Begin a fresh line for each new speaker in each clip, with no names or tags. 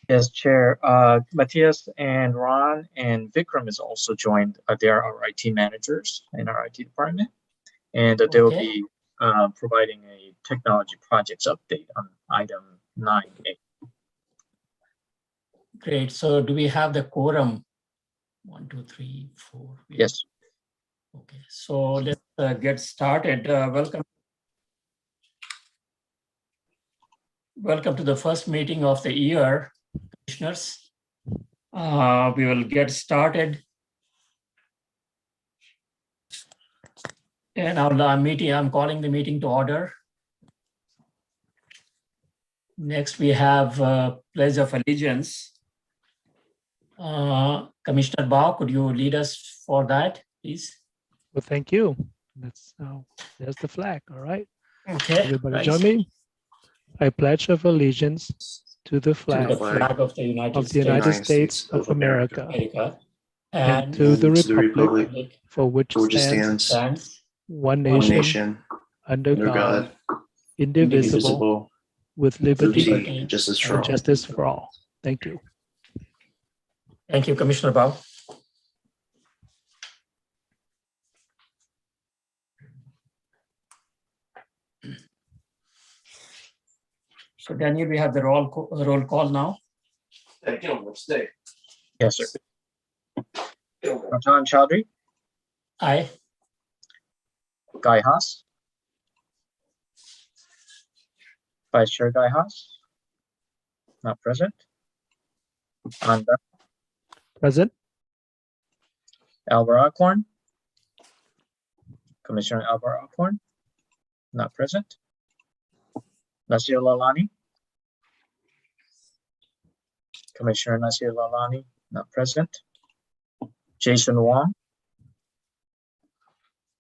Yes, Chair. Matthias and Ron and Vikram is also joined. They are our IT managers in our IT department, and they will be providing a technology projects update on item 9A.
Great. So do we have the quorum? 1, 2, 3, 4.
Yes.
Okay. So let's get started. Welcome to the first meeting of the year, commissioners. We will get started. And I'm calling the meeting to order. Next, we have Pledge of Allegiance. Commissioner Bao, could you lead us for that, please?
Well, thank you. There's the flag, all right?
Okay.
Everybody join me. I pledge of allegiance to the flag,
of the
United States of America, and to the republic for which it stands one nation, under God, indivisible, with liberty and justice for all. Thank you.
Thank you, Commissioner Bao. So Daniel, we have the roll call now.
Yes, sir. Ratan Chaudhary.
Aye.
Guy Haas. Vice Chair Guy Haas. Not present. Anda.
Present.
Alvar Alcorn. Commissioner Alvar Alcorn. Not present. Nasir Lalani. Commissioner Nasir Lalani. Not present. Jason Wong.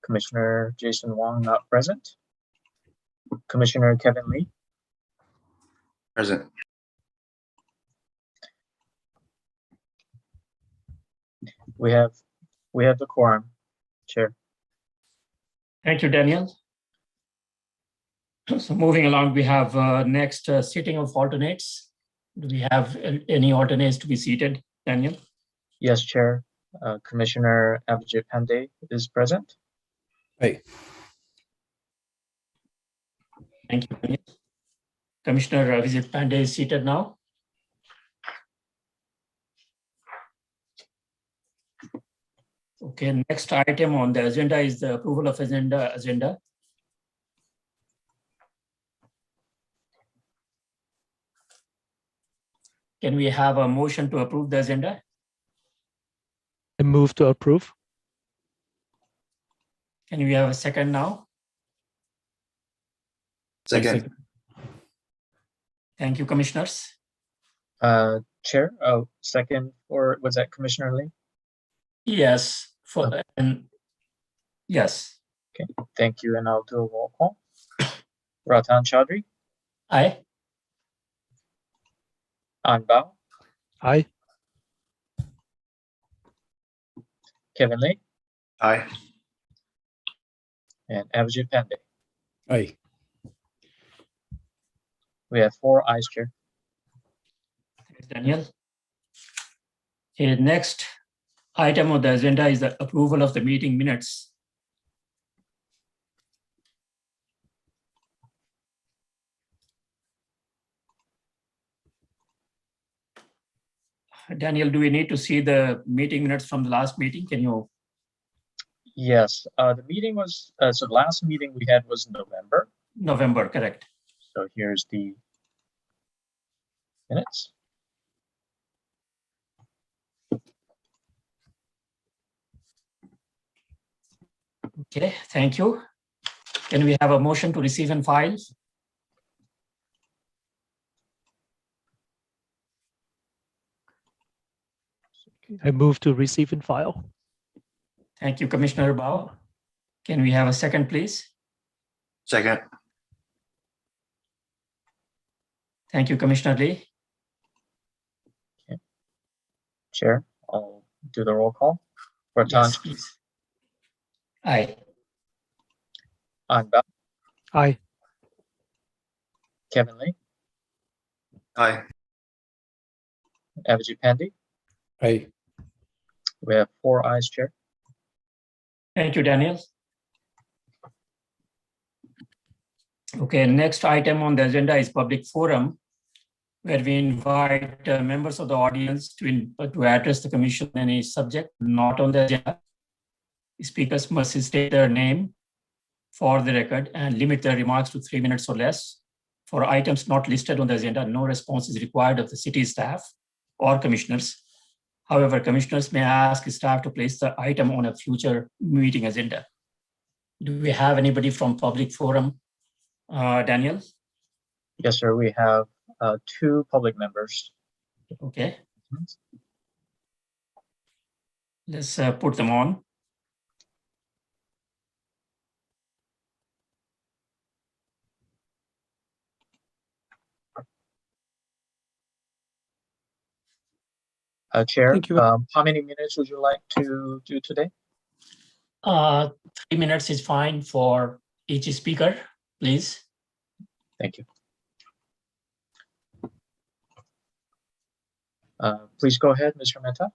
Commissioner Jason Wong. Not present. Commissioner Kevin Lee.
Present.
We have the quorum, Chair.
Thank you, Daniel. So moving along, we have next seating of alternates. Do we have any alternates to be seated, Daniel?
Yes, Chair. Commissioner Abhijit Pandey is present.
Hey.
Thank you, Daniel. Commissioner Abhijit Pandey is seated now. Okay, next item on the agenda is the approval of agenda. Can we have a motion to approve the agenda?
I move to approve.
Can we have a second now?
Second.
Thank you, commissioners.
Chair, second, or was that Commissioner Lee?
Yes, yes.
Okay, thank you, and I'll do a roll call. Ratan Chaudhary.
Aye.
Anbao.
Aye.
Kevin Lee.
Aye.
And Abhijit Pandey.
Aye.
We have 4 ayes, Chair.
Thanks, Daniel. Okay, next item on the agenda is the approval of the meeting minutes. Daniel, do we need to see the meeting minutes from the last meeting? Can you?
Yes, the meeting was, so the last meeting we had was November.
November, correct.
So here's the minutes.
Okay, thank you. Can we have a motion to receive and file?
I move to receive and file.
Thank you, Commissioner Bao. Can we have a second, please?
Second.
Thank you, Commissioner Lee.
Okay. Chair, I'll do the roll call. Ratan.
Yes, please. Aye.
Anbao.
Aye.
Kevin Lee.
Aye.
Abhijit Pandey.
Aye.
We have 4 ayes, Chair.
Thank you, Daniel. Okay, next item on the agenda is public forum, where we invite members of the audience to address the commission on any subject not on the agenda. Speakers must state their name for the record and limit their remarks to 3 minutes or less. For items not listed on the agenda, no response is required of the city staff or commissioners. However, commissioners may ask staff to place the item on a future meeting agenda. Do we have anybody from public forum? Daniel?
Yes, sir. We have 2 public members.
Okay. Let's put them on.
Chair,
Thank you.
how many minutes would you like to do today?
3 minutes is fine for each speaker, please.
Thank you. Please go ahead, Mr. Mehta.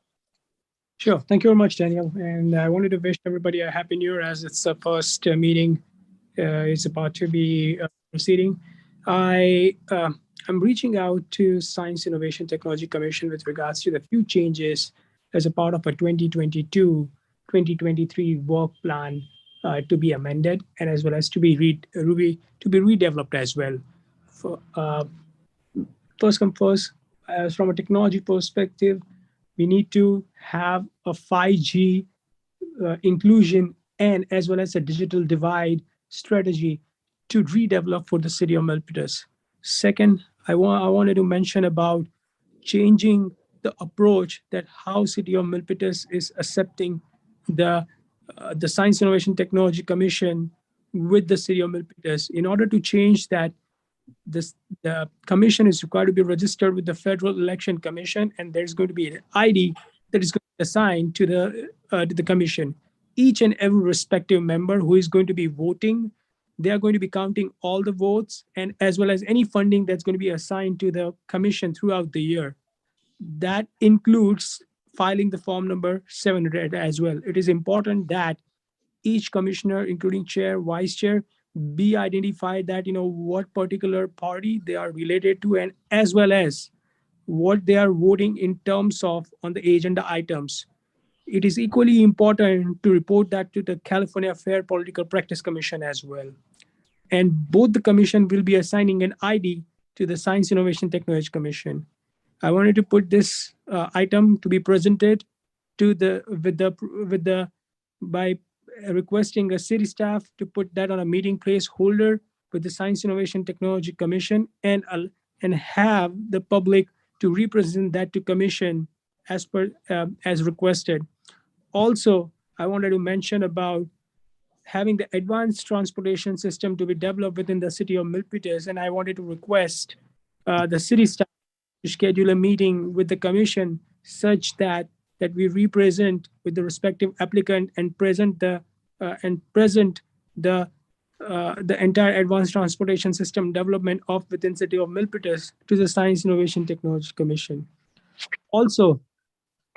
Sure. Thank you very much, Daniel. And I wanted to wish everybody a happy new year as it's the first meeting is about to be proceeding. I'm reaching out to Science Innovation Technology Commission with regards to the few changes as a part of a 2022-2023 work plan to be amended and as well as to be redeveloped as well. For first come first, as from a technology perspective, we need to have a 5G inclusion and as well as a digital divide strategy to redevelop for the city of Milpitas. Second, I wanted to mention about changing the approach that how city of Milpitas is accepting the Science Innovation Technology Commission with the city of Milpitas. In order to change that, the commission is required to be registered with the Federal Election Commission, and there's going to be an ID that is going to be assigned to the commission. Each and every respective member who is going to be voting, they are going to be counting all the votes and as well as any funding that's going to be assigned to the commission throughout the year. That includes filing the form number 700 as well. It is important that each commissioner, including chair, vice chair, be identified that what particular party they are related to and as well as what they are voting in terms of on the agenda items. It is equally important to report that to the California Fair Political Practice Commission as well. And both the commission will be assigning an ID to the Science Innovation Technology Commission. I wanted to put this item to be presented to by requesting a city staff to put that on a meeting placeholder with the Science Innovation Technology Commission and have the public to represent that to commission as requested. Also, I wanted to mention about having the advanced transportation system to be developed within the city of Milpitas, and I wanted to request the city staff to schedule a meeting with the commission such that we represent with the respective applicant and present the entire advanced transportation system development of within city of Milpitas to the Science Innovation Technology Commission. Also,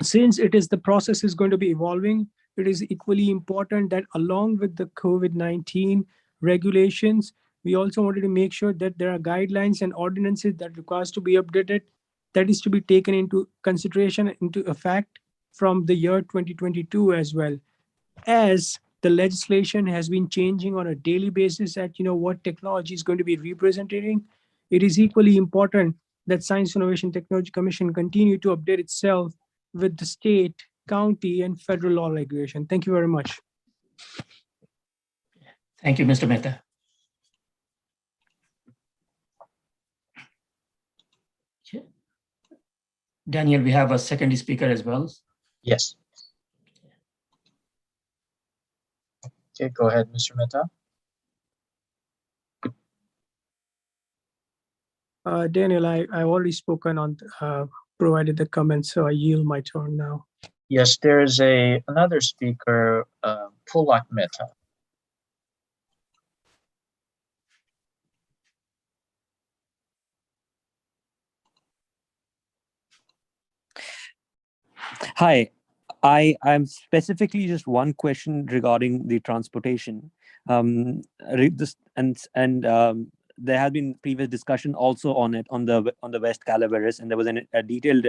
since the process is going to be evolving, it is equally important that along with the COVID-19 regulations, we also wanted to make sure that there are guidelines and ordinances that requires to be updated, that is to be taken into consideration, into effect from the year 2022 as well. As the legislation has been changing on a daily basis at what technology is going to be representing, it is equally important that Science Innovation Technology Commission continue to update itself with the state, county, and federal law regulation. Thank you very much.
Thank you, Mr. Mehta. Okay. Daniel, we have a second speaker as well.
Yes. Okay, go ahead, Mr. Mehta.
Daniel, I've already spoken on provided the comments, so I yield my turn now.
Yes, there is another speaker, Pulak Mehta.
Hi, I'm specifically just one question regarding the transportation. This and there has been previous discussion also on it on the West Calaveras, and there was a detailed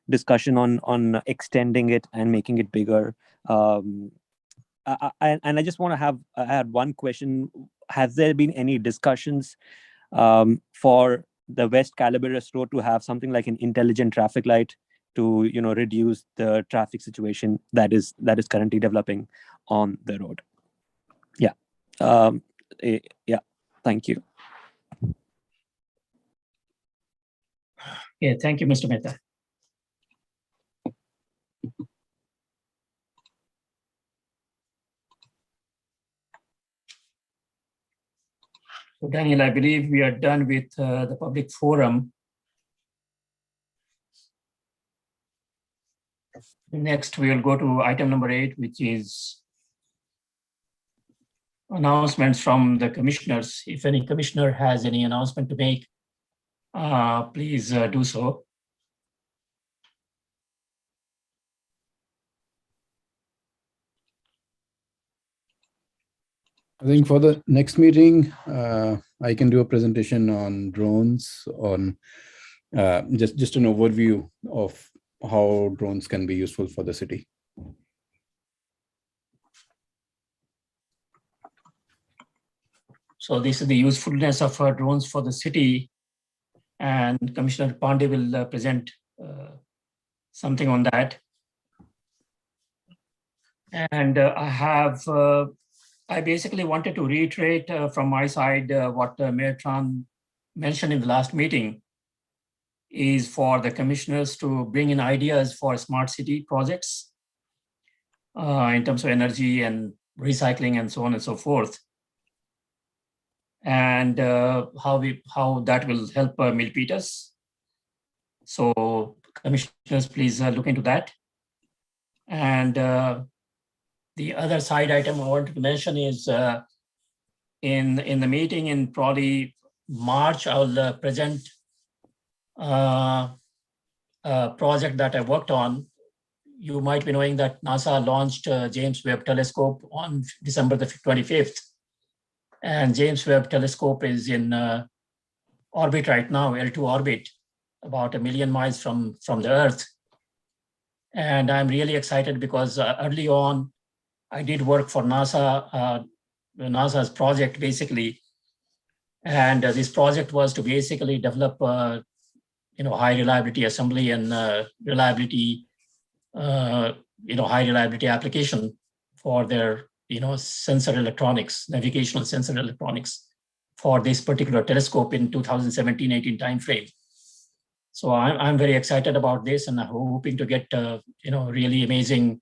discussion on extending it and making it bigger. I just want to I had one question. Has there been any discussions for the West Calaveras Road to have something like an intelligent traffic light to reduce the traffic situation that is currently developing on the road? Yeah. Yeah. Thank you.
Yeah, thank you, Mr. Mehta. So Daniel, I believe we are done with the public forum. Next, we will go to item number 8, which is announcements from the commissioners. If any commissioner has any announcement to make, please do so.
I think for the next meeting, I can do a presentation on drones, on just an overview of how drones can be useful for the city.
So this is the usefulness of drones for the city, and Commissioner Pandey will present something on that. And I basically wanted to reiterate from my side what Mayor Tran mentioned in the last meeting, is for the commissioners to bring in ideas for smart city projects in terms of energy and recycling and so on and so forth, and how that will help Milpitas. So commissioners, please look into that. And the other side item I wanted to mention is in the meeting in probably March, I will present a project that I worked on. You might be knowing that NASA launched James Webb Telescope on December the 25th. And James Webb Telescope is in orbit right now, L2 orbit, about 1 million miles from the Earth. And I'm really excited because early on, I did work for NASA, NASA's project basically. And this project was to basically develop high reliability assembly and reliability, high reliability application for their sensor electronics, navigational sensor electronics for this particular telescope in 2017-18 timeframe. So I'm very excited about this, and I'm hoping to get really amazing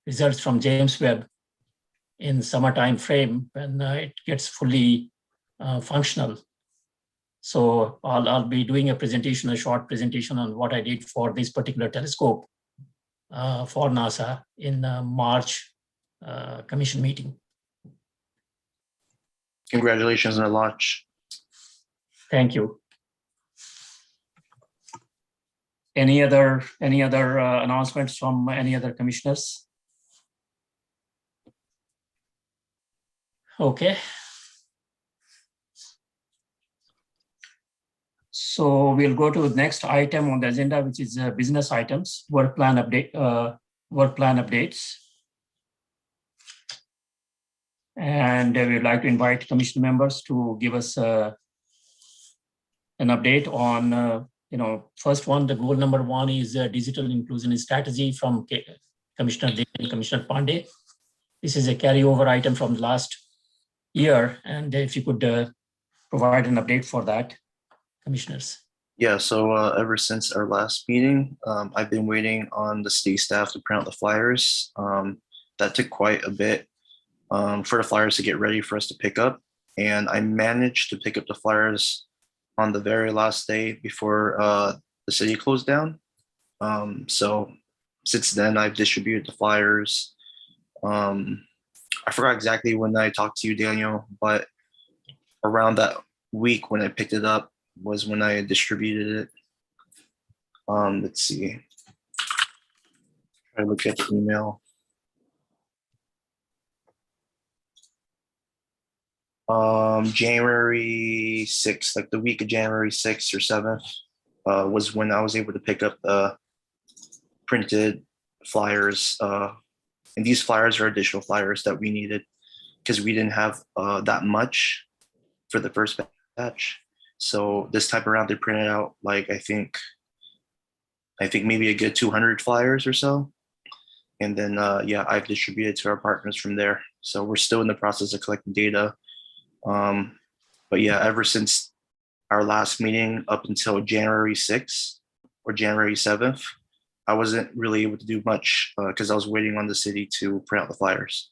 results from James Webb in summer time frame when it gets fully functional. So I'll be doing a short presentation on what I did for this particular telescope for NASA in March commission meeting.
Congratulations on the launch.
Thank you. Any other announcements from any other commissioners? Okay. So we'll go to the next item on the agenda, which is business items, work plan updates. And we'd like to invite commission members to give us an update on, first one, the goal number 1 is digital inclusion strategy from Commissioner Dev and Commissioner Pandey. This is a carryover item from the last year, and if you could provide an update for that, commissioners.
Yeah, so ever since our last meeting, I've been waiting on the state staff to print out the flyers. That took quite a bit for the flyers to get ready for us to pick up. And I managed to pick up the flyers on the very last day before the city closed down. So since then, I've distributed the flyers. I forgot exactly when I talked to you, Daniel, but around that week when I picked it up was when I distributed it. Let's see. Try to look at the email. January 6th, like the week of January 6th or 7th, was when I was able to pick up the printed flyers. And these flyers are additional flyers that we needed because we didn't have that much for the first batch. So this time around, they printed out like I think maybe a good 200 flyers or so. And then yeah, I've distributed to our partners from there. So we're still in the process of collecting data. But yeah, ever since our last meeting up until January 6th or January 7th, I wasn't really able to do much because I was waiting on the city to print out the flyers.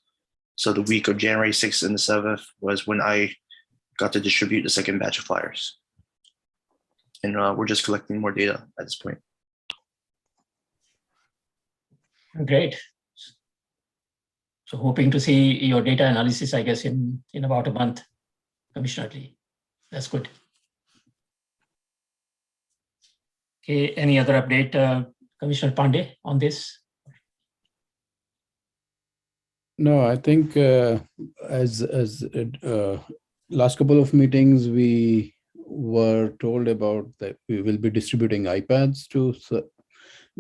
So the week of January 6th and the 7th was when I got to distribute the second batch of flyers. And we're just collecting more data at this point.
Great. So hoping to see your data analysis, I guess, in about a month, Commissioner Lee. That's good. Okay, any other update, Commissioner Pandey, on this?
No, I think as last couple of meetings, we were told about that we will be distributing iPads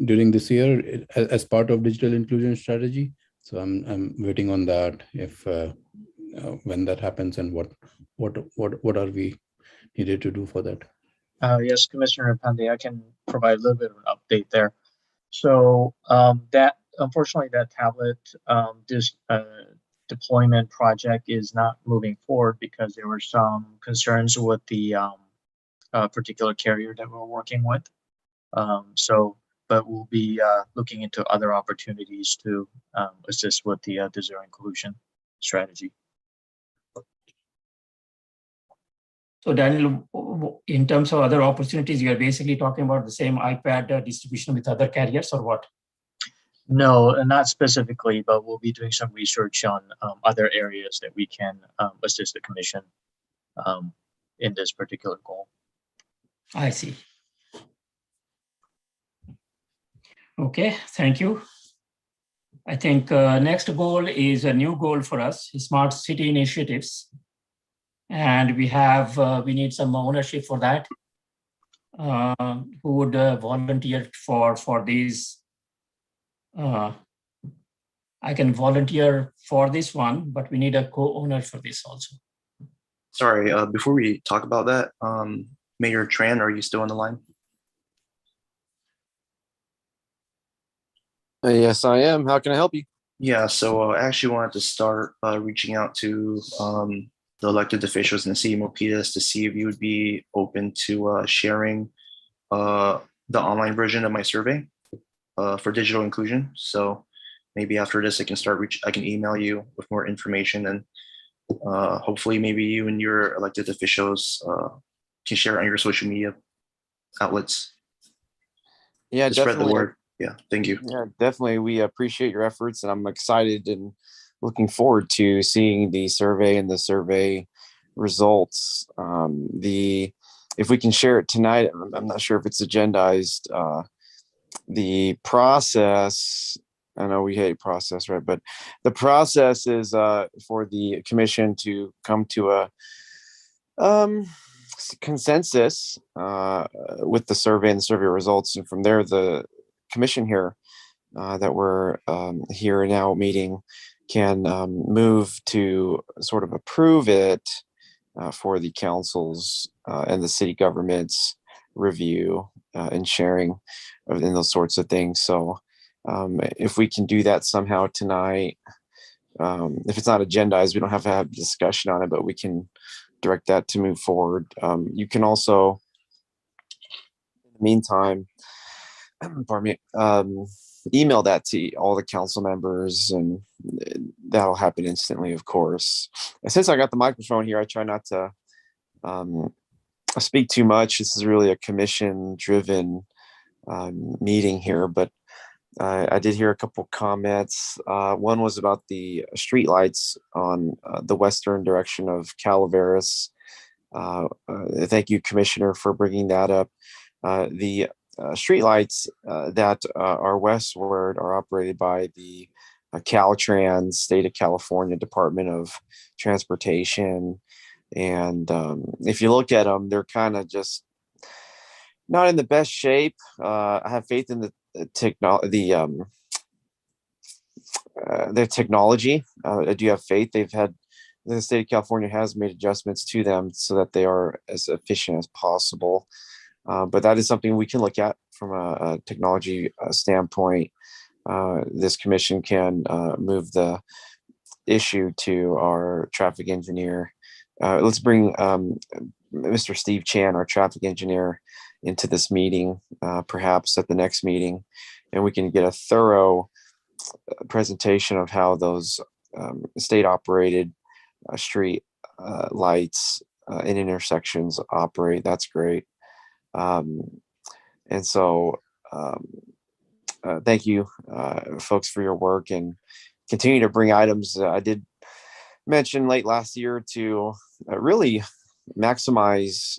during this year as part of digital inclusion strategy. So I'm waiting on that. If when that happens and what are we needed to do for that?
Yes, Commissioner Pandey, I can provide a little bit of an update there. So that unfortunately that tablet deployment project is not moving forward because there were some concerns with the particular carrier that we're working with. But we'll be looking into other opportunities to assist with the digital inclusion strategy.
So Daniel, in terms of other opportunities, you are basically talking about the same iPad distribution with other carriers or what?
No, not specifically, but we'll be doing some research on other areas that we can assist the commission in this particular goal.
I see. Okay, thank you. I think next goal is a new goal for us, smart city initiatives. And we need some ownership for that. Who would volunteer for these? I can volunteer for this one, but we need a co-owner for this also.
Sorry, before we talk about that, Mayor Tran, are you still on the line?
Yes, I am. How can I help you?
Yeah, so I actually wanted to start reaching out to the elected officials in the city of Milpitas to see if you would be open to sharing the online version of my survey for digital inclusion. So maybe after this, I can email you with more information, and hopefully maybe you and your elected officials can share it on your social media outlets.
Yeah,
to
definitely.
Spread the word. Yeah, thank you.
Yeah, definitely. We appreciate your efforts, and I'm excited and looking forward to seeing the survey and the survey results. If we can share it tonight, I'm not sure if it's agendized. The process, I know we hate process, right? But the process is for the commission to come to a consensus with the survey and the survey results, and from there, the commission here that we're here now meeting can move to sort of approve it for the councils and the city government's review and sharing and those sorts of things. So if we can do that somehow tonight, if it's not agendized, we don't have to have a discussion on it, but we can direct that to move forward. You can also, in the meantime, pardon me, email that to all the council members, and that'll happen instantly, of course. And since I got the microphone here, I try not to speak too much. This is really a commission-driven meeting here, but I did hear a couple comments. One was about the streetlights on the western direction of Calaveras. Thank you, Commissioner, for bringing that up. The streetlights that are westward are operated by the Caltrans, State of California Department of Transportation. And if you look at them, they're kind of just not in the best shape. I have faith in their technology. I do have faith. The state of California has made adjustments to them so that they are as efficient as possible. But that is something we can look at from a technology standpoint. This commission can move the issue to our traffic engineer. Let's bring Mr. Steve Chan, our traffic engineer, into this meeting, perhaps at the next meeting, and we can get a thorough presentation of how those state-operated street lights in intersections operate. That's great. And so thank you, folks, for your work, and continue to bring items. I did mention late last year to really maximize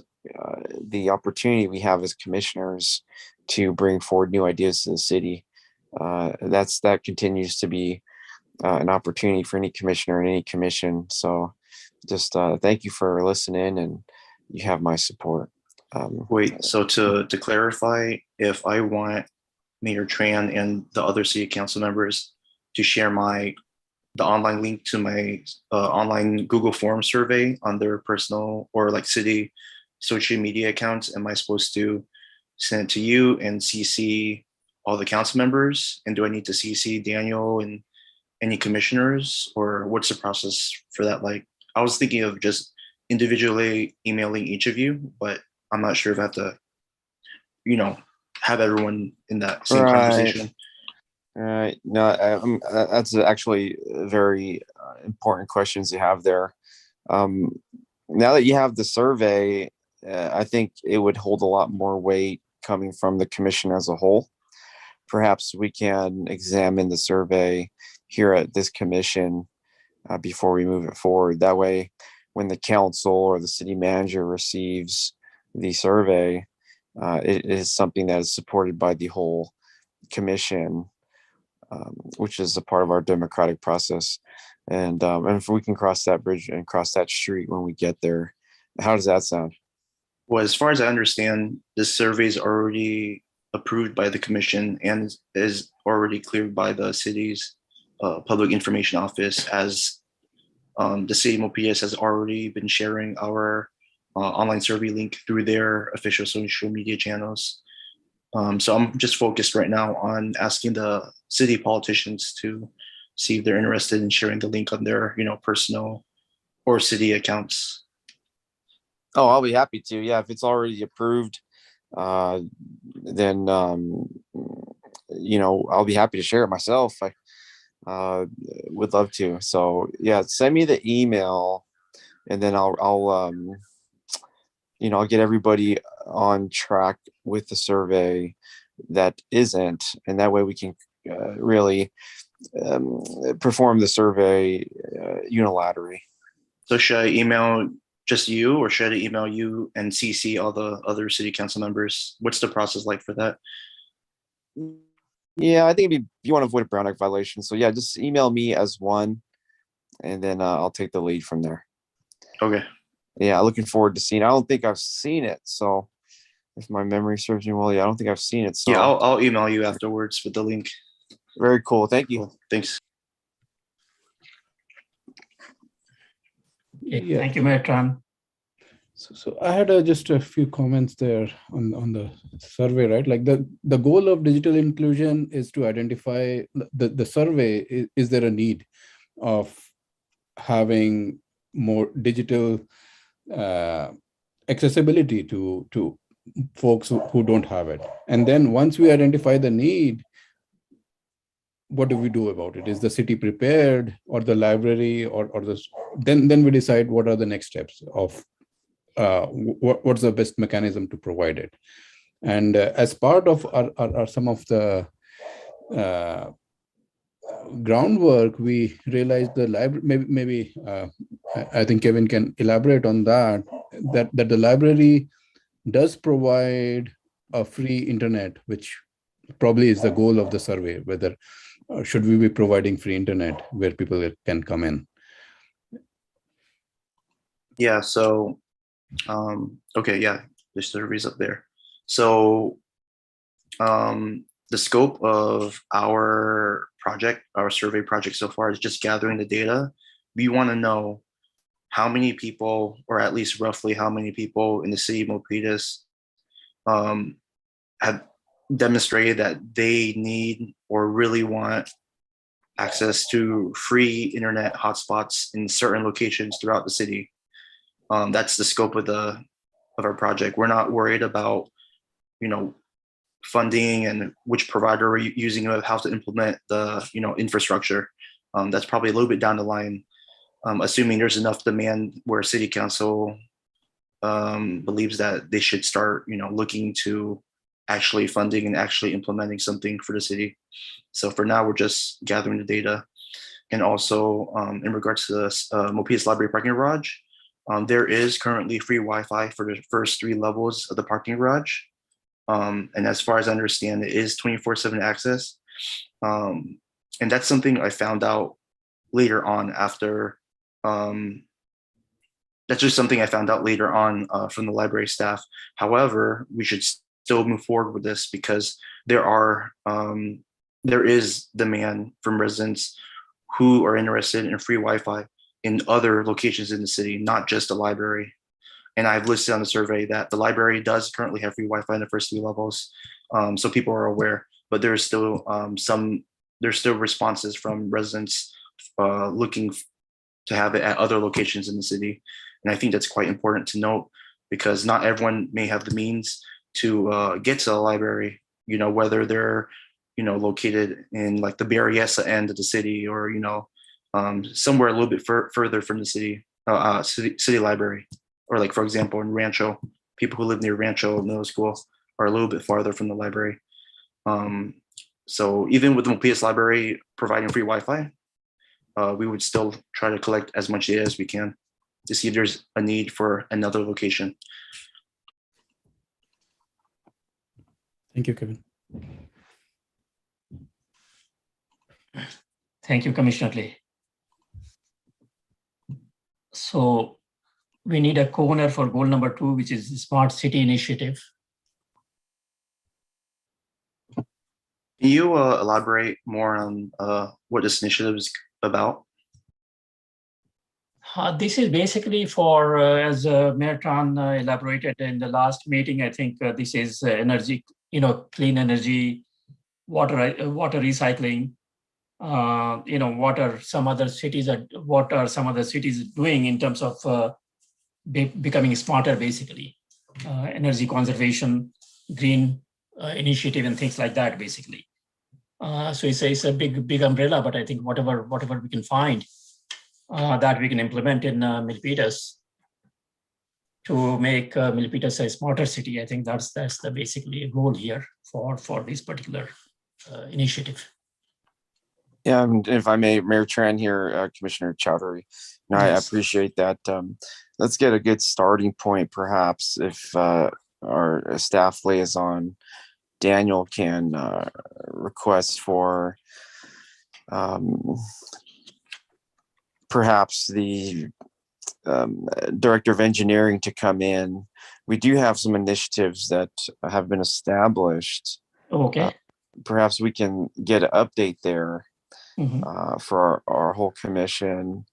the opportunity we have as commissioners to bring forward new ideas to the city. That continues to be an opportunity for any commissioner and any commission. So just thank you for listening, and you have my support.
Wait, so to clarify, if I want Mayor Tran and the other city council members to share the online link to my online Google Form survey on their personal or like city social media accounts, am I supposed to send it to you and CC all the council members? And do I need to CC Daniel and any commissioners, or what's the process for that? Like, I was thinking of just individually emailing each of you, but I'm not sure if I have to, have everyone in that same conversation.
Right. No, that's actually very important questions you have there. Now that you have the survey, I think it would hold a lot more weight coming from the commission as a whole. Perhaps we can examine the survey here at this commission before we move it forward. That way, when the council or the city manager receives the survey, it is something that is supported by the whole commission, which is a part of our democratic process. And if we can cross that bridge and cross that street when we get there, how does that sound?
Well, as far as I understand, this survey is already approved by the commission and is already cleared by the city's public information office, as the city of Milpitas has already been sharing our online survey link through their official social media channels. So I'm just focused right now on asking the city politicians to see if they're interested in sharing the link on their, personal or city accounts.
Oh, I'll be happy to. Yeah, if it's already approved, then I'll be happy to share it myself. I would love to. So yeah, send me the email, and then I'll get everybody on track with the survey that isn't, and that way we can really perform the survey unilaterally.
So should I email just you, or should I email you and CC all the other city council members? What's the process like for that?
Yeah, I think you want to avoid a Brown Act violation. So yeah, just email me as one, and then I'll take the lead from there.
Okay.
Yeah, looking forward to seeing it. I don't think I've seen it. So if my memory serves me well, yeah, I don't think I've seen it. So
yeah, I'll email you afterwards with the link.
Very cool. Thank you.
Cool. Thanks.
Yeah. Thank you, Mayor Tran.
So I had just a few comments there on the survey, right? Like the goal of digital inclusion is to identify the survey. Is there a need of having more digital accessibility to folks who don't have it? And then once we identify the need, what do we do about it? Is the city prepared, or the library, or then we decide what are the next steps of what's the best mechanism to provide it. And as part of our some of the groundwork, we realized the library, maybe I think Kevin can elaborate on that the library does provide a free internet, which probably is the goal of the survey, whether should we be providing free internet where people can come in?
Yeah, so, okay, yeah, the survey's up there. So the scope of our project, our survey project so far, is just gathering the data. We want to know how many people, or at least roughly how many people in the city of Milpitas have demonstrated that they need or really want access to free internet hotspots in certain locations throughout the city. That's the scope of our project. We're not worried about, funding and which provider we're using, how to implement the, infrastructure. That's probably a little bit down the line, assuming there's enough demand where city council believes that they should start, looking to actually funding and actually implementing something for the city. So for now, we're just gathering the data. And also in regards to the Milpitas Library parking garage, there is currently free Wi-Fi for the first 3 levels of the parking garage. And as far as I understand, it is 24/7 access. And that's something I found out later on after, that's just something I found out later on from the library staff. However, we should still move forward with this because there is demand from residents who are interested in free Wi-Fi in other locations in the city, not just the library. And I've listed on the survey that the library does currently have free Wi-Fi in the first 3 levels. So people are aware, but there's still responses from residents looking to have it at other locations in the city. And I think that's quite important to note because not everyone may have the means to get to the library, whether they're, located in like the Berryessa end of the city or, somewhere a little bit further from the city library. Or like, for example, in Rancho, people who live near Rancho Middle School are a little bit farther from the library. So even with the Milpitas Library providing free Wi-Fi, we would still try to collect as much data as we can to see if there's a need for another location.
Thank you, Kevin.
Thank you, Commissioner Lee. So we need a co-owner for goal number 2, which is the Smart City Initiative.
Can you elaborate more on what this initiative is about?
This is basically for, as Mayor Tran elaborated in the last meeting, I think this is energy, clean energy, water recycling, what are some other cities doing in terms of becoming smarter, basically, energy conservation, green initiative, and things like that, basically. So it's a big umbrella, but I think whatever we can find that we can implement in Milpitas to make Milpitas a smarter city, I think that's the basically goal here for this particular initiative.
Yeah, and if I may, Mayor Tran here, Commissioner Chowdhury, I appreciate that. Let's get a good starting point, perhaps, if our staff liaison, Daniel, can request for perhaps the Director of Engineering to come in. We do have some initiatives that have been established.
Okay.
Perhaps we can get an update there.
Mm-hmm.
For our whole commission,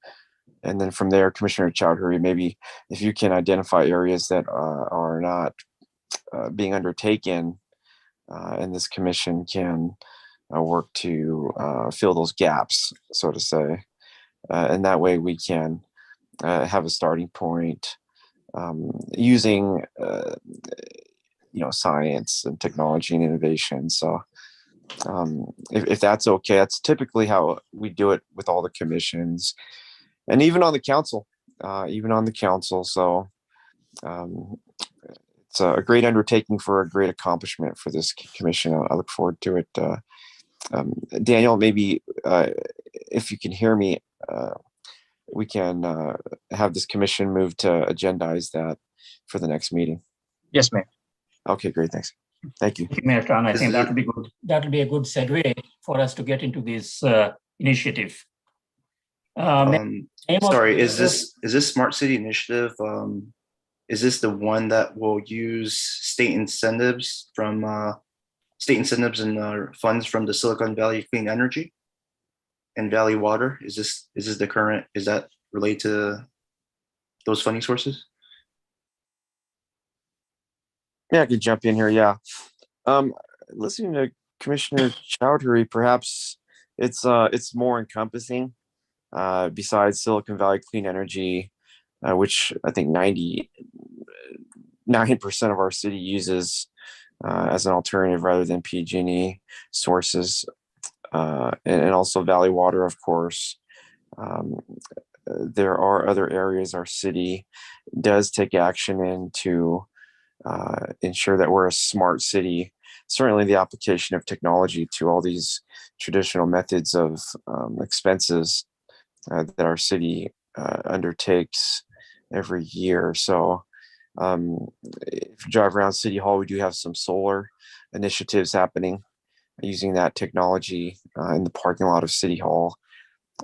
and then from there, Commissioner Chowdhury, maybe if you can identify areas that are not being undertaken, and this commission can work to fill those gaps, so to say, and that way we can have a starting point using science and technology and innovation. So. If that's okay, that's typically how we do it with all the commissions and even on the council, So it's a great undertaking for a great accomplishment for this commission. I look forward to it. Daniel, maybe if you can hear me, we can have this commission move to agendize that for the next meeting.
Yes, ma'am.
Okay, great. Thanks. Thank you.
Mayor Tran, I think that will be good. That will be a good segue for us to get into this initiative.
Sorry, is this Smart City Initiative? Is this the one that will use state incentives and funds from the Silicon Valley Clean Energy and Valley Water? Is this the current? Is that related to those funding sources?
Yeah, I could jump in here. Yeah. Listening to Commissioner Chowdhury, perhaps it's more encompassing. Besides Silicon Valley Clean Energy, which I think 99% of our city uses as an alternative rather than PG&E sources, and also Valley Water, of course. There are other areas our city does take action in to ensure that we're a smart city. Certainly the application of technology to all these traditional methods of expenses that our city undertakes every year. So if you drive around City Hall, we do have some solar initiatives happening using that technology in the parking lot of City Hall.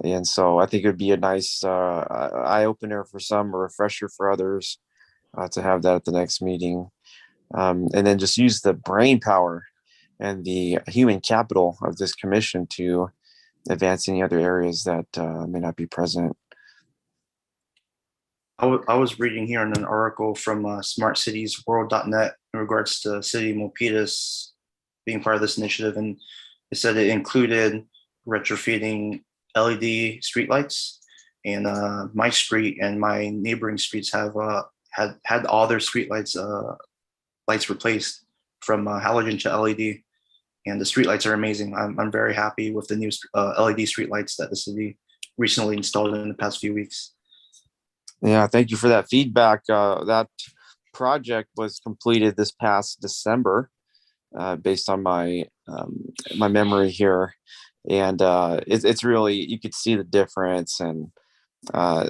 And so I think it would be a nice eye opener for some, a refresher for others to have that at the next meeting. And then just use the brain power and the human capital of this commission to advance any other areas that may not be present.
I was reading here in an article from smartcitiesworld.net in regards to City Milpitas being part of this initiative, and it said it included retrofitting LED streetlights, and my street and my neighboring streets have had all their streetlights lights replaced from halogen to LED, and the streetlights are amazing. I'm very happy with the new LED streetlights that the city recently installed in the past few weeks.
Yeah, thank you for that feedback. That project was completed this past December, based on my my memory here, and it's really, you could see the difference, and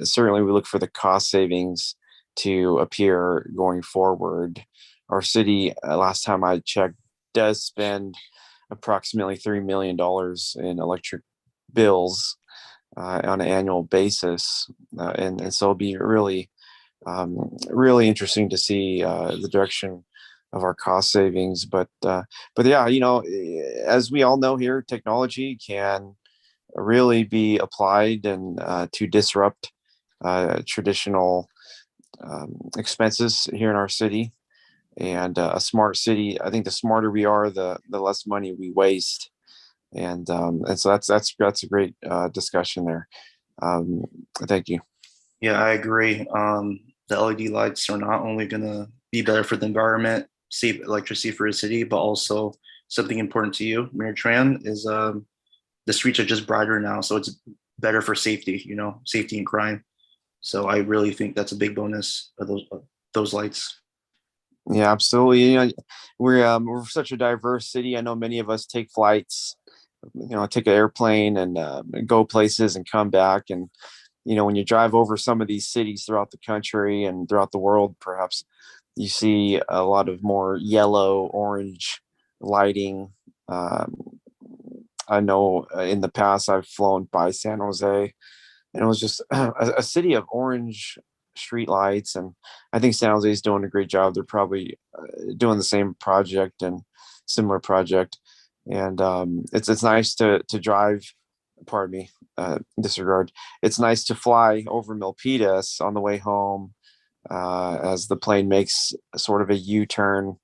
certainly we look for the cost savings to appear going forward. Our city, last time I checked, does spend approximately $3 million in electric bills on an annual basis, and so it'll be really really interesting to see the direction of our cost savings. But yeah, you know, as we all know here, technology can really be applied and to disrupt traditional expenses here in our city. And a smart city, I think the smarter we are, the less money we waste. And so that's a great discussion there. Thank you.
Yeah, I agree. The LED lights are not only going to be better for the environment, save electricity for the city, but also something important to you, Mayor Tran, is the streets are just brighter now, so it's better for safety, you know, safety and crime. So I really think that's a big bonus of those lights.
Yeah, absolutely. You know, we're such a diverse city. I know many of us take flights, you know, take an airplane and go places and come back. And, you know, when you drive over some of these cities throughout the country and throughout the world, perhaps you see a lot of more yellow, orange lighting. I know in the past I've flown by San Jose, and it was just a city of orange street lights, and I think San Jose is doing a great job. They're probably doing the same project and similar project, and it's nice to drive. Pardon me, disregard. It's nice to fly over Milpitas on the way home as the plane makes sort of a U-turn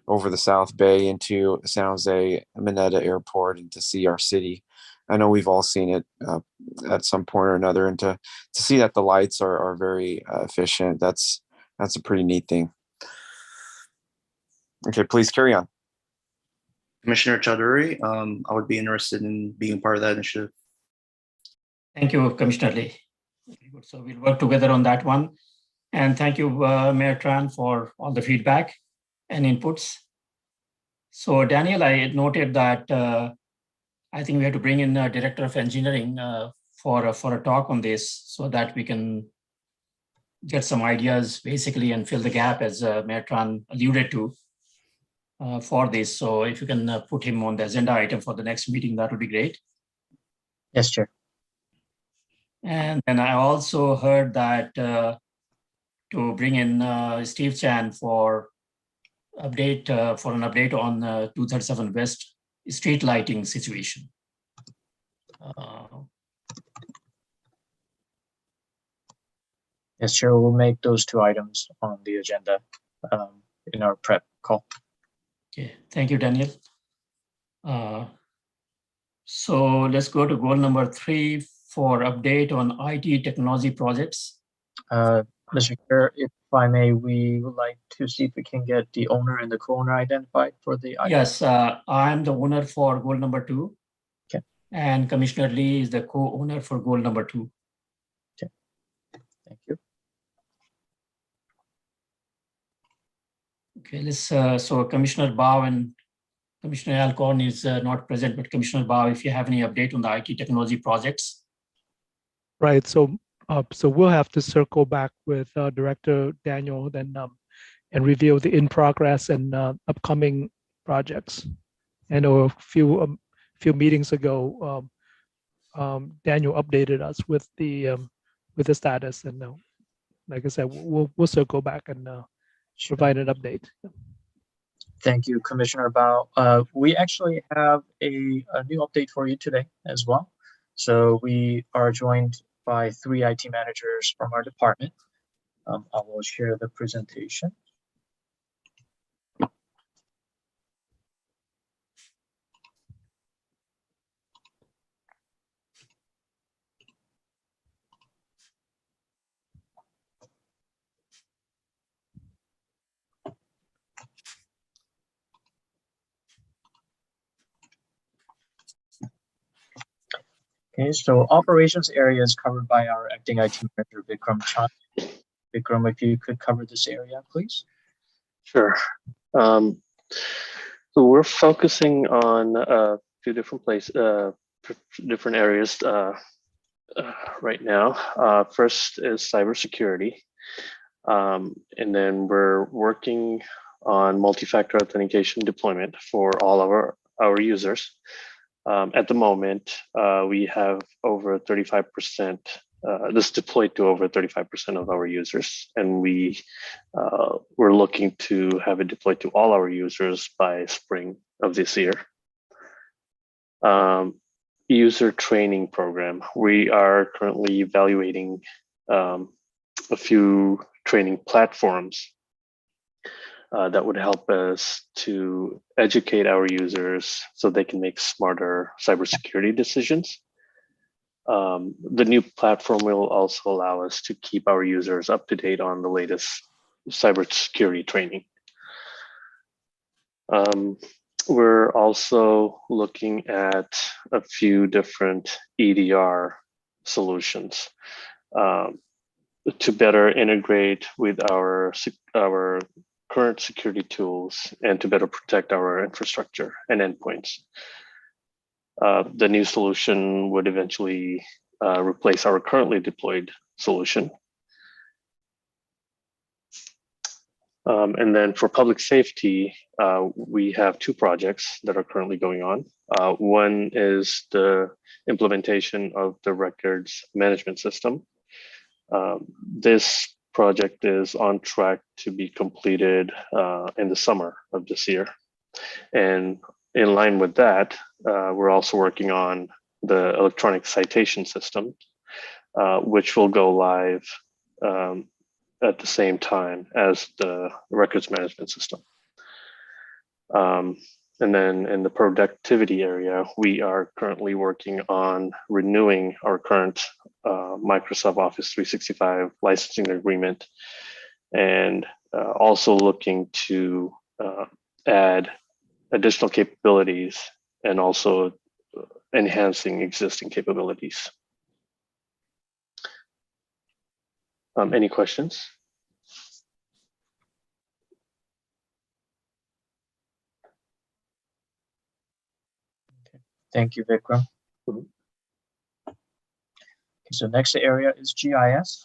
over the South Bay into San Jose Mineta Airport, and to see our city. I know we've all seen it at some point or another, and to see that the lights are very efficient, that's a pretty neat thing. Okay, please carry on.
Commissioner Chowdhury, I would be interested in being part of that initiative.
Thank you, Commissioner Lee. So we'll work together on that one. And thank you, Mayor Tran, for all the feedback and inputs. So Daniel, I noted that I think we have to bring in a director of engineering for a talk on this, so that we can get some ideas basically and fill the gap, as Mayor Tran alluded to. for this. So if you can put him on the agenda item for the next meeting, that would be great.
Yes, Chair.
And then I also heard that to bring in Steve Chan for an update on 237 West street lighting situation.
Yes, Chair. We'll make those two items on the agenda in our prep call.
Okay, thank you, Daniel. So let's go to goal number 3 for update on IT technology projects.
Mr. Chair, if I may, we would like to see if we can get the owner and the co-owner identified for the item.
Yes, I'm the owner for goal number 2.
Okay.
And Commissioner Lee is the co-owner for goal number 2.
Okay. Thank you.
Okay, let's so Commissioner Bao and Commissioner Alcorn is not present, but Commissioner Bao, if you have any update on the IT technology projects.
Right. So we'll have to circle back with Director Daniel then and review the in progress and upcoming projects. I know a few meetings ago, Daniel updated us with the status, and like I said, we'll circle back and provide an update.
Thank you, Commissioner Bao. We actually have a new update for you today as well. So we are joined by 3 IT managers from our department. I will share the presentation. Okay, so operations area is covered by our acting IT manager, Vikram Chand. Vikram, if you could cover this area, please.
Sure. So we're focusing on a few different different areas right now. First is cybersecurity. And then we're working on multi-factor authentication deployment for all of our users. At the moment, we have over 35%, this deployed to over 35% of our users. And we're looking to have it deployed to all our users by spring of this year. User training program. We are currently evaluating a few training platforms that would help us to educate our users so they can make smarter cybersecurity decisions. The new platform will also allow us to keep our users up to date on the latest cybersecurity training. We're also looking at a few different EDR solutions to better integrate with our current security tools and to better protect our infrastructure and endpoints. The new solution would eventually replace our currently deployed solution. And then for public safety, we have 2 projects that are currently going on. One is the implementation of the records management system. This project is on track to be completed in the summer of this year. And in line with that, we're also working on the electronic citation system, which will go live at the same time as the records management system. And then in the productivity area, we are currently working on renewing our current Microsoft Office 365 licensing agreement, and also looking to add additional capabilities and also enhancing existing capabilities. Any questions?
Thank you, Vikram. Okay, so next area is GIS.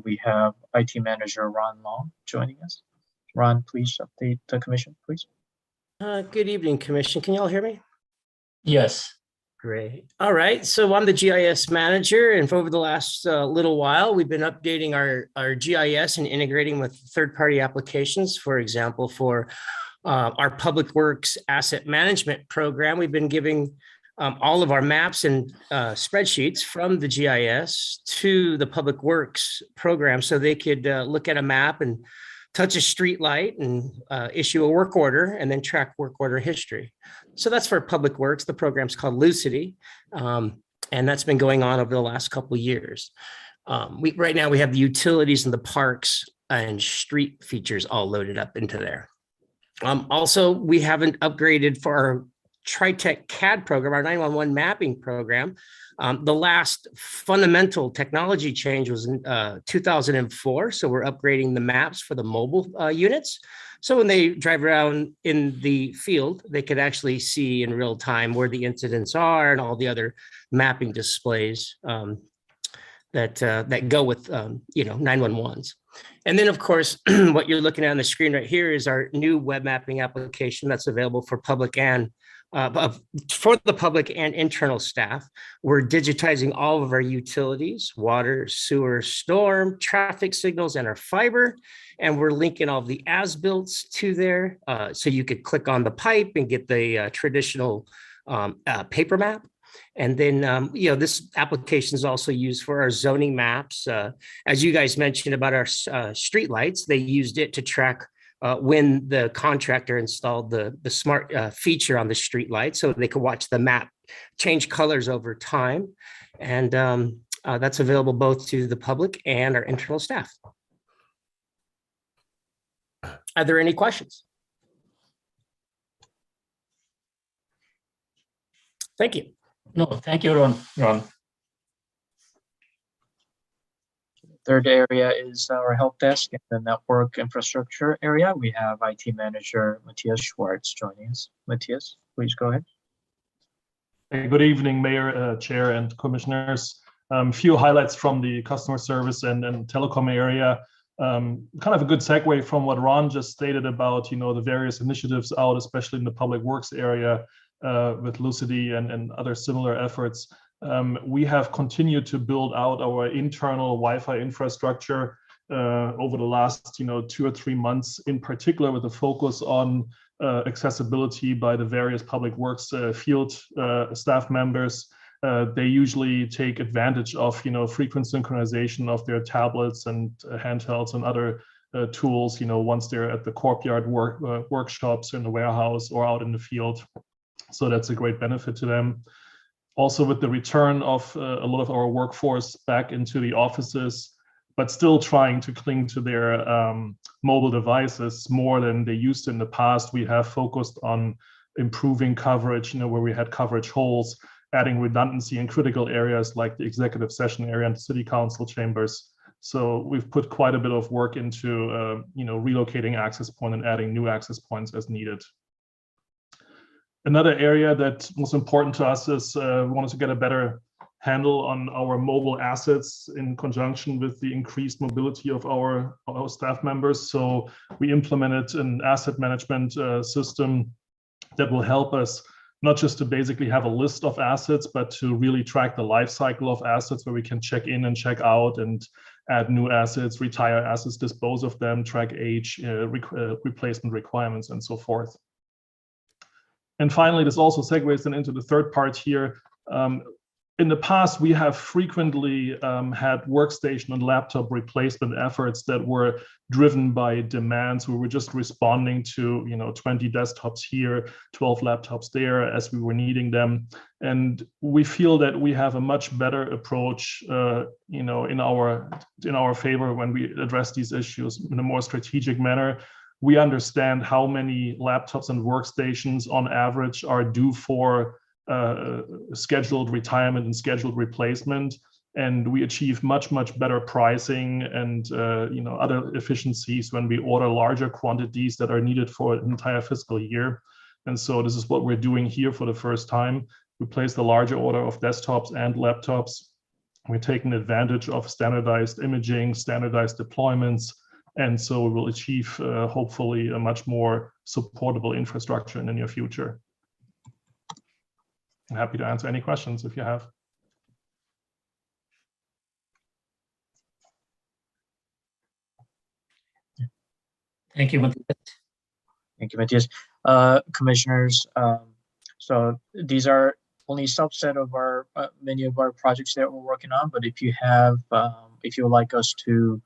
We have IT manager Ron Long joining us. Ron, please update the commission, please.
Good evening, Commission. Can you all hear me?
Yes.
Great. All right. So I'm the GIS manager, and for over the last little while, we've been updating our GIS and integrating with third-party applications. For example, for our Public Works Asset Management Program, we've been giving all of our maps and spreadsheets from the GIS to the Public Works program so they could look at a map and touch a street light and issue a work order and then track work order history. So that's for Public Works. The program's called Lucidity, and that's been going on over the last couple of years. Right now we have the utilities and the parks and street features all loaded up into there. Also, we haven't upgraded for our TriTech CAD program, our 911 mapping program. The last fundamental technology change was in 2004. So we're upgrading the maps for the mobile units. So when they drive around in the field, they could actually see in real time where the incidents are and all the other mapping displays that go with 911s. And then, of course, what you're looking at on the screen right here is our new web mapping application that's available for public and for the public and internal staff. We're digitizing all of our utilities, water, sewer, storm, traffic signals, and our fiber. And we're linking all the as-builts to there. So you could click on the pipe and get the traditional paper map. And then, this application is also used for our zoning maps. As you guys mentioned about our street lights, they used it to track when the contractor installed the smart feature on the street light, so they could watch the map change colors over time. And that's available both to the public and our internal staff. Are there any questions? Thank you.
No, thank you, Ron.
Third area is our help desk and the network infrastructure area. We have IT manager Matthias Schwartz joining us. Matthias, please go ahead.
Hey, good evening, Mayor, Chair, and Commissioners. Few highlights from the customer service and telecom area. Kind of a good segue from what Ron just stated about, the various initiatives out, especially in the public works area with Lucidity and other similar efforts. We have continued to build out our internal Wi-Fi infrastructure over the last 2 or 3 months, in particular with a focus on accessibility by the various public works field staff members. They usually take advantage of frequent synchronization of their tablets and handhelds and other tools once they're at the courtyard workshops in the warehouse or out in the field. So that's a great benefit to them. Also, with the return of a lot of our workforce back into the offices, but still trying to cling to their mobile devices more than they used to in the past, we have focused on improving coverage, where we had coverage holes, adding redundancy in critical areas like the executive session area and the city council chambers. So we've put quite a bit of work into relocating access point and adding new access points as needed. Another area that was important to us is we wanted to get a better handle on our mobile assets in conjunction with the increased mobility of our staff members. So we implemented an asset management system that will help us not just to basically have a list of assets, but to really track the life cycle of assets, where we can check in and check out and add new assets, retire assets, dispose of them, track age, replacement requirements, and so forth. And finally, this also segues then into the third part here. In the past, we have frequently had workstation and laptop replacement efforts that were driven by demands. We were just responding to 20 desktops here, 12 laptops there as we were needing them. And we feel that we have a much better approach in our favor when we address these issues in a more strategic manner. We understand how many laptops and workstations on average are due for scheduled retirement and scheduled replacement, and we achieve much better pricing and other efficiencies when we order larger quantities that are needed for an entire fiscal year. And so this is what we're doing here for the first time. We placed a larger order of desktops and laptops. We're taking advantage of standardized imaging, standardized deployments, And so we will achieve, hopefully, a much more supportable infrastructure in the near future. I'm happy to answer any questions if you have.
Thank you, Matthias.
Thank you, Matthias. Commissioners, so these are only a subset of our many of our projects that we're working on. But if you have, if you would like us to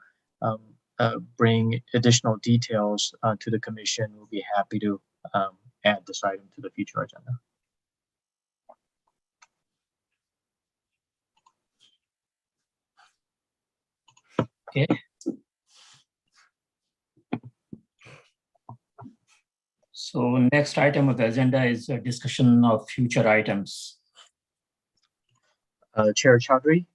bring additional details to the commission, we'll be happy to add this item to the future agenda.
Okay. So next item of the agenda is a discussion of future items.
Chair Chaudhry,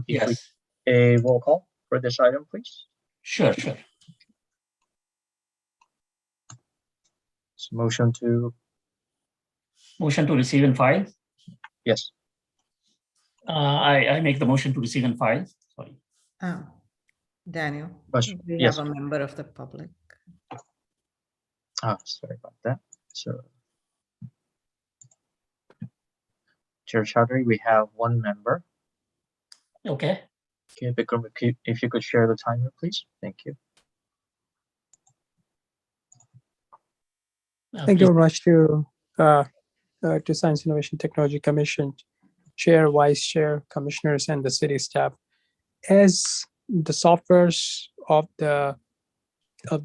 Yes.
if we a roll call for this item, please.
Sure.
So motion to
receive and file.
yes.
I make the motion to receive and file. Sorry.
Daniel,
Question.
we
Yes.
have a member of the public.
Sorry about that. So, Chair Chaudhry, we have one member.
Okay.
Okay, Vikram, if you could share the timer, please. Thank you.
Thank you very much to Science Innovation Technology Commission, Chair, Vice Chair, Commissioners, and the city staff. As the softwares of the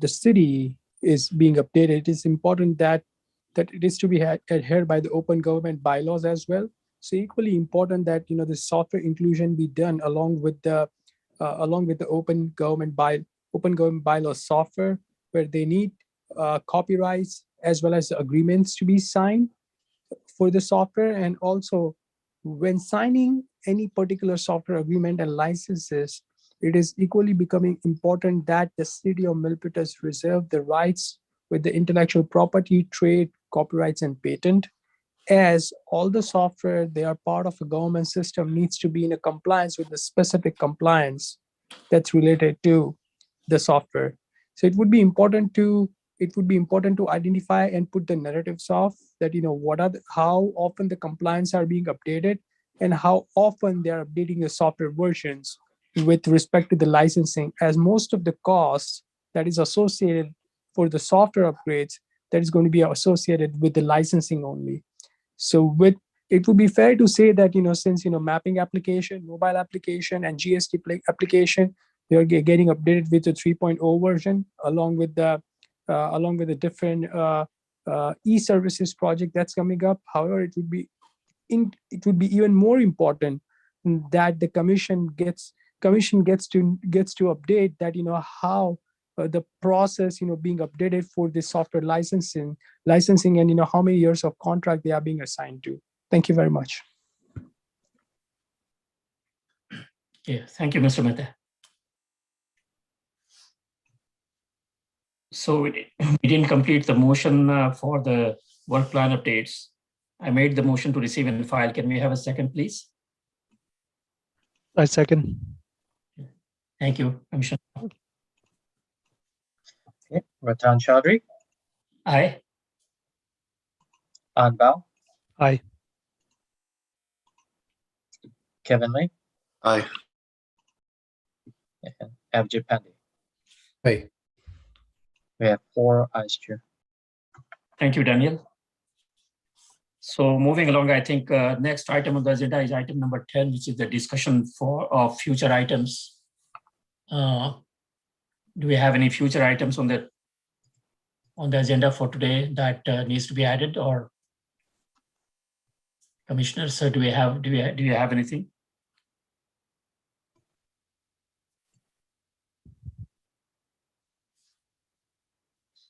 city is being updated, it is important that it is to be adhered by the open government bylaws as well. So equally important that the software inclusion be done along with the open government bylaws software, where they need copyrights as well as agreements to be signed for the software. And also, when signing any particular software agreement and licenses, it is equally becoming important that the city of Milpitas reserve the rights with the intellectual property, trade, copyrights, and patent, as all the software, they are part of a government system, needs to be in a compliance with the specific compliance that's related to the software. So it would be important to identify and put the narratives of that, how often the compliance are being updated and how often they are updating the software versions with respect to the licensing, as most of the costs that is associated for the software upgrades, that is going to be associated with the licensing only. So it would be fair to say that, since, mapping application, mobile application, and GST application, they are getting updated with the 3.0 version, along with the different e-services project that's coming up. However, it would be even more important that the commission gets to update that, how the process being updated for this software licensing and how many years of contract they are being assigned to. Thank you very much.
Yeah, thank you, Mr. Mehta. So we didn't complete the motion for the work plan updates. I made the motion to receive and file. Can we have a second, please?
I second.
Thank you, Commissioner.
Okay, Ratan Chaudhry,
Aye.
Anbao,
Aye.
Kevin Lee,
Aye.
and Abhijit Pandey.
Aye.
We have 4 ayes, Chair.
Thank you, Daniel. So moving along, I think next item on the agenda is item number 10, which is the discussion of future items. Do we have any future items on the agenda for today that needs to be added, or commissioners? So do you have anything?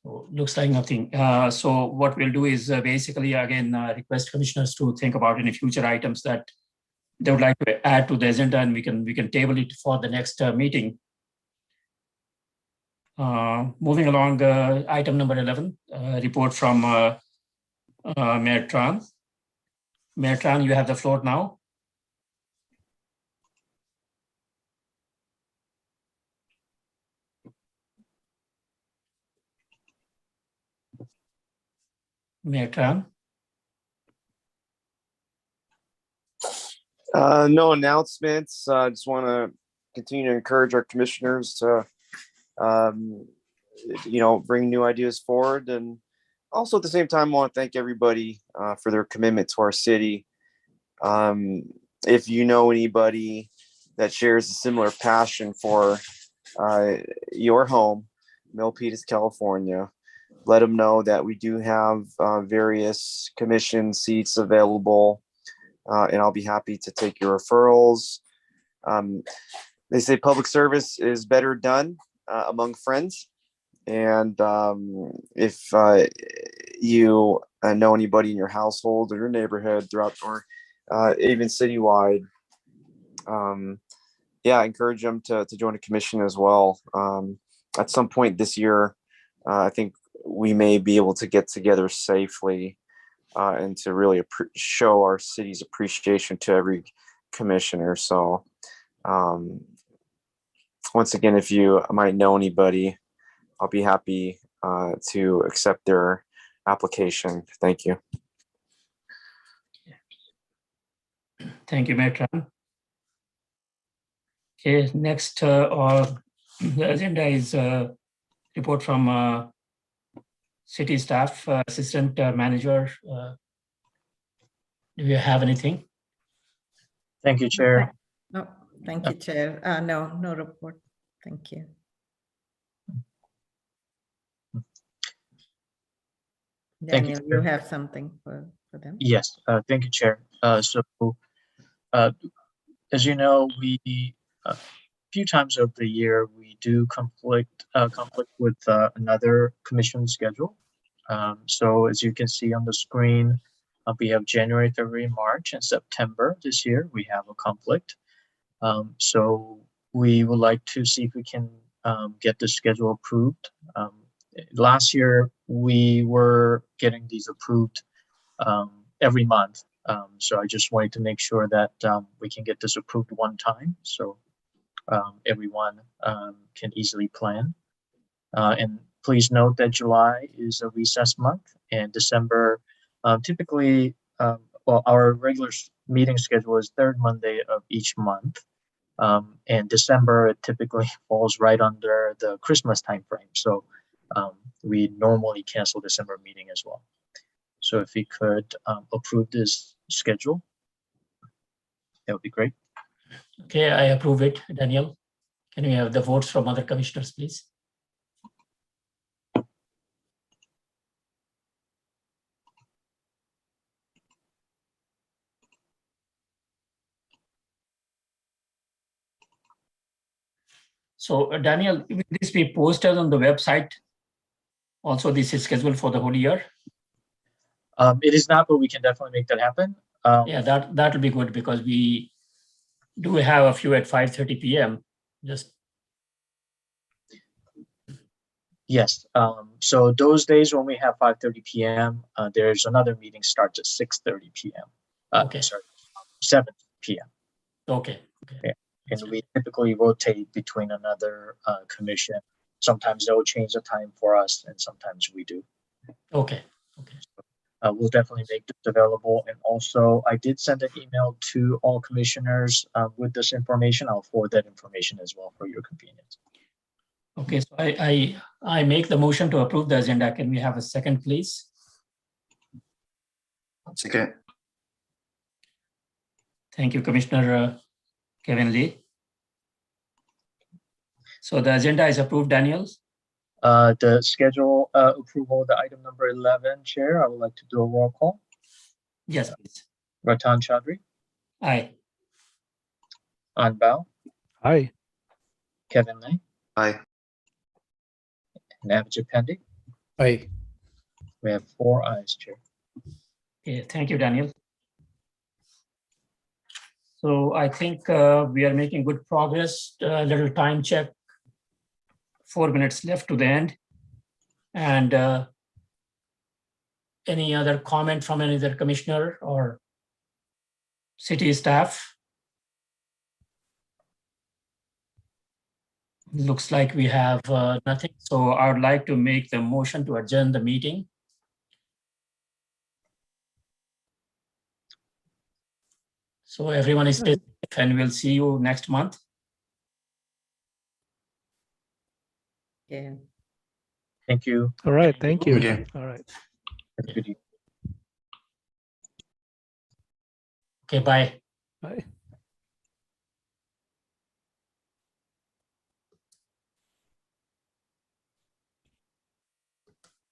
So looks like nothing. So what we'll do is basically again request commissioners to think about any future items that they would like to add to the agenda, and we can table it for the next meeting. Moving along, item number 11, report from Mayor Tran. Mayor Tran, you have the floor now. Mayor Tran?
No announcements. I just want to continue to encourage our commissioners to, bring new ideas forward. And also at the same time, I want to thank everybody for their commitment to our city. If you know anybody that shares a similar passion for your home, Milpitas, California, let them know that we do have various commission seats available, and I'll be happy to take your referrals. They say public service is better done among friends. And if you know anybody in your household or your neighborhood throughout, or even citywide, I encourage them to join a commission as well. At some point this year, I think we may be able to get together safely and to really show our city's appreciation to every commissioner. So once again, if you might know anybody, I'll be happy to accept their application. Thank you.
Thank you, Mayor Tran. Okay, next on the agenda is a report from city staff, assistant manager. Do you have anything?
Thank you, Chair.
No, thank you, Chair. No report. Thank you. Daniel, you have something for them?
Yes, thank you, Chair. As you know, we a few times of the year we do conflict with another commission schedule. So as you can see on the screen, we have January, February, March, and September this year. We have a conflict. So we would like to see if we can get the schedule approved. Last year we were getting these approved every month. So I just wanted to make sure that we can get this approved one time, so everyone can easily plan. And please note that July is a recess month, and December typically, our regular meeting schedule is third Monday of each month. And December, it typically falls right under the Christmas timeframe. So we normally cancel December meeting as well. So if we could approve this schedule, that would be great.
Okay, I approve it. Daniel, can we have the votes from other commissioners, please? So Daniel, will this be posted on the website? Also, this is scheduled for the whole year?
It is not, but we can definitely make that happen.
Yeah, that will be good, because we do have a few at 5:30 p.m. Just
yes. So those days when we have 5:30 p.m., there's another meeting starts at 6:30 p.m.
Okay.
Sorry, 7 p.m.
Okay.
Yeah. And we typically rotate between another commission. Sometimes they'll change the time for us, and sometimes we do.
Okay.
We'll definitely make this available. And also, I did send an email to all commissioners with this information. I'll forward that information as well for your convenience.
Okay, so I make the motion to approve the agenda. Can we have a second, please?
Second.
Thank you, Commissioner Kevin Lee. So the agenda is approved, Daniel?
The schedule approval, the item number 11, Chair, I would like to do a roll call.
Yes, please.
Ratan Chaudhary.
Aye.
An Bao.
Aye.
Kevin Lee.
Aye.
And Abhijit Pandey.
Aye.
We have 4 ayes, Chair.
Okay, thank you, Daniel. So I think we are making good progress. A little time check. 4 minutes left to the end. And any other comment from any other commissioner or city staff? Looks like we have nothing. So I would like to make the motion to adjourn the meeting. So everyone is safe, and we'll see you next month.
Yeah.
Thank you.
All right. Thank you.
Okay.
All right.
Have a good evening.
Okay, bye.
Bye.